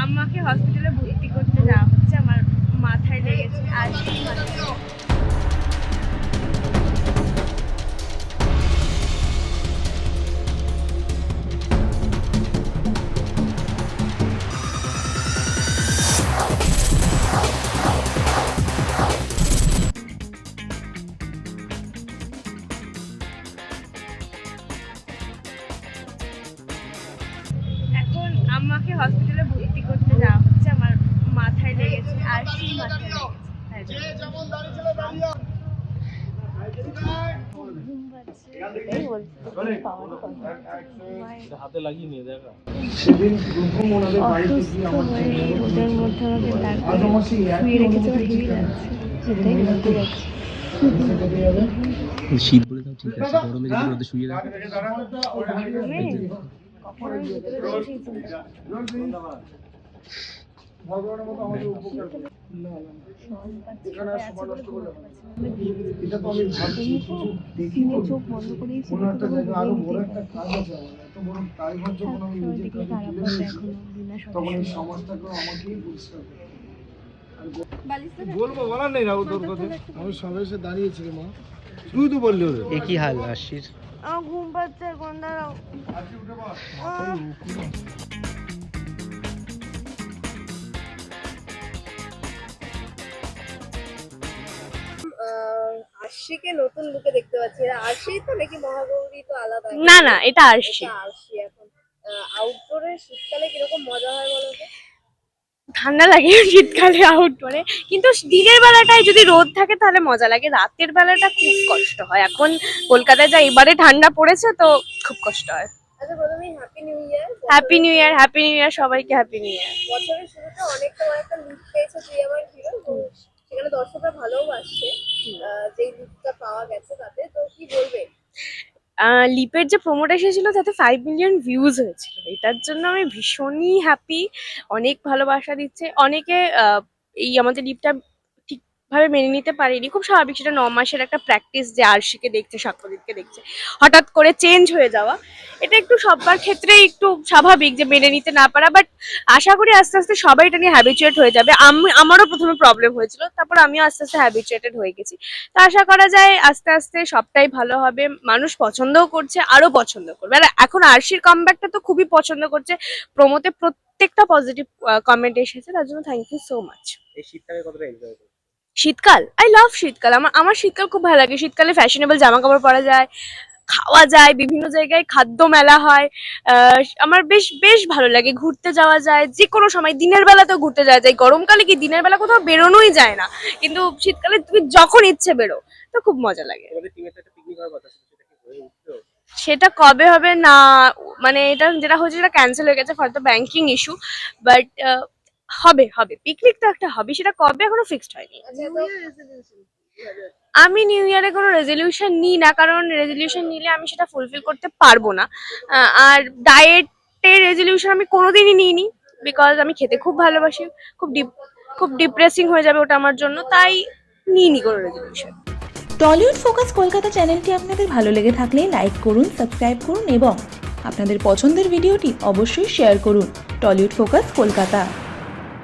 আমাকে হসপিটালে ভর্তি করতে যাওয়া হচ্ছে, আমার মাথায় লেগেছে আর এখন আমাকে হসপিটালে ভর্তি করতে যাওয়া হচ্ছে, আমার মাথায় লেগেছে আর মাথায় হাতে লাগিয়ে নিয়ে দেখা ওদের মধ্যে আমাকে শুয়ে রেখেছে, শীত বলে তাও ঠিক আছে, গরমে যদি রোদে শুয়ে রাখে চোখ বন্ধ করেই বলবো বলার নেই রাহুল, তোর কথা আমি সবাই এসে দাঁড়িয়েছি রে মা, তুই তো বললি ওদের কি হাল আশির? আমার ঘুম পাচ্ছে এখন, দাঁড়াও। আরশিকে নতুন লুকে দেখতে পাচ্ছি। আরশি তো নাকি মহাগৌরী তো আলাদা? না না, এটা আরশি। আরশি এখন আউটডোরে শীতকালে কিরকম মজা হয় বলো তো? ঠান্ডা লাগে শীতকালে আউটডোরে, কিন্তু দিনের বেলাটায় যদি রোদ থাকে তাহলে মজা লাগে, রাতের বেলাটা খুব কষ্ট হয়। এখন কলকাতায় যা এবারে ঠান্ডা পড়েছে তো খুব কষ্ট হয়। আচ্ছা, প্রথমেই happy new year. Happy new year, happy new year সবাইকে, হ্যাপি নিউ ইয়ার। বছরের শুরুতে অনেক তোমার একটা লুক পেয়েছে তুই আমার হিরো, তো সেখানে দর্শকরা ভালোবাসছে যেই লুকটা পাওয়া গেছে তাতে, তো কি বলবে? লিপের যে প্রোমোটা এসেছিল তাতে 5 মিলিয়ন ভিউজ হয়েছিল, এটার জন্য আমি ভীষণই হ্যাপি। অনেক ভালোবাসা দিচ্ছে অনেকে। এই আমাদের লিপটা ঠিকভাবে মেনে নিতে পারিনি, খুব স্বাভাবিক, সেটা 9 মাসের একটা প্র্যাকটিস যে আরশিকে দেখছে, সাক্ষ্যদীপকে দেখছে, হঠাৎ করে চেঞ্জ হয়ে যাওয়া, এটা একটু সবার ক্ষেত্রেই একটু স্বাভাবিক যে মেনে নিতে না পারা। বাট আশা করি আস্তে আস্তে সবাই এটা নিয়ে হ্যাবিচুয়েট হয়ে যাবে। আমারও প্রথমে প্রবলেম হয়েছিল, তারপর আমিও আস্তে আস্তে হ্যাবিচুয়েটেড হয়ে গেছি। তো আশা করা যায় আস্তে আস্তে সবটাই ভালো হবে, মানুষ পছন্দও করছে, আরো পছন্দ করবে। আর এখন আরশির কামব্যাকটা তো খুবই পছন্দ করছে, প্রোমোতে প্রত্যেকটা পজিটিভ কমেন্ট এসেছে, তার জন্য থ্যাংক ইউ সো মাচ। এই শীতকালে কতটা এনজয় করো? শীতকাল, আই লাভ শীতকাল। আমার শীতকাল খুব ভালো লাগে। শীতকালে ফ্যাশনেবল জামা কাপড় পরা যায়, খাওয়া যায়, বিভিন্ন জায়গায় খাদ্য মেলা হয়। আমার বেশ বেশ ভালো লাগে, ঘুরতে যাওয়া যায় যে কোনো সময়, দিনের বেলাতেও ঘুরতে যাওয়া যায়। গরমকালে কি দিনের বেলা কোথাও বেরোনোই যায় না, কিন্তু শীতকালে তুমি যখন ইচ্ছে বেরো, তো খুব মজা লাগে। তোমাদের টিমের সাথে পিকনিক হওয়ার কথা ছিল, সেটা কি হয়ে উঠলো? সেটা কবে হবে না, মানে এটা যেটা হচ্ছে সেটা ক্যান্সেল হয়ে গেছে for the banking issue, but হবে হবে, পিকনিক তো একটা হবে, সেটা কবে এখনো ফিক্সড হয়নি। আমি নিউ ইয়ারে কোনো রেজলিউশন নিই না, কারণ রেজলিউশন নিলে আমি সেটা ফুলফিল করতে পারবো না। আর ডায়েটের রেজলিউশন আমি কোনোদিনই নিইনি, বিকজ আমি খেতে খুব ভালোবাসি, খুব ডিপ্রেসিং হয়ে যাবে ওটা আমার জন্য, তাই নিইনি কোনো রেজলিউশন। টলিউড ফোকাস কলকাতা চ্যানেলটি আপনাদের ভালো লেগে থাকলে লাইক করুন, সাবস্ক্রাইব করুন এবং আপনাদের পছন্দের ভিডিওটি অবশ্যই শেয়ার করুন। Tollywood focus Kolkata.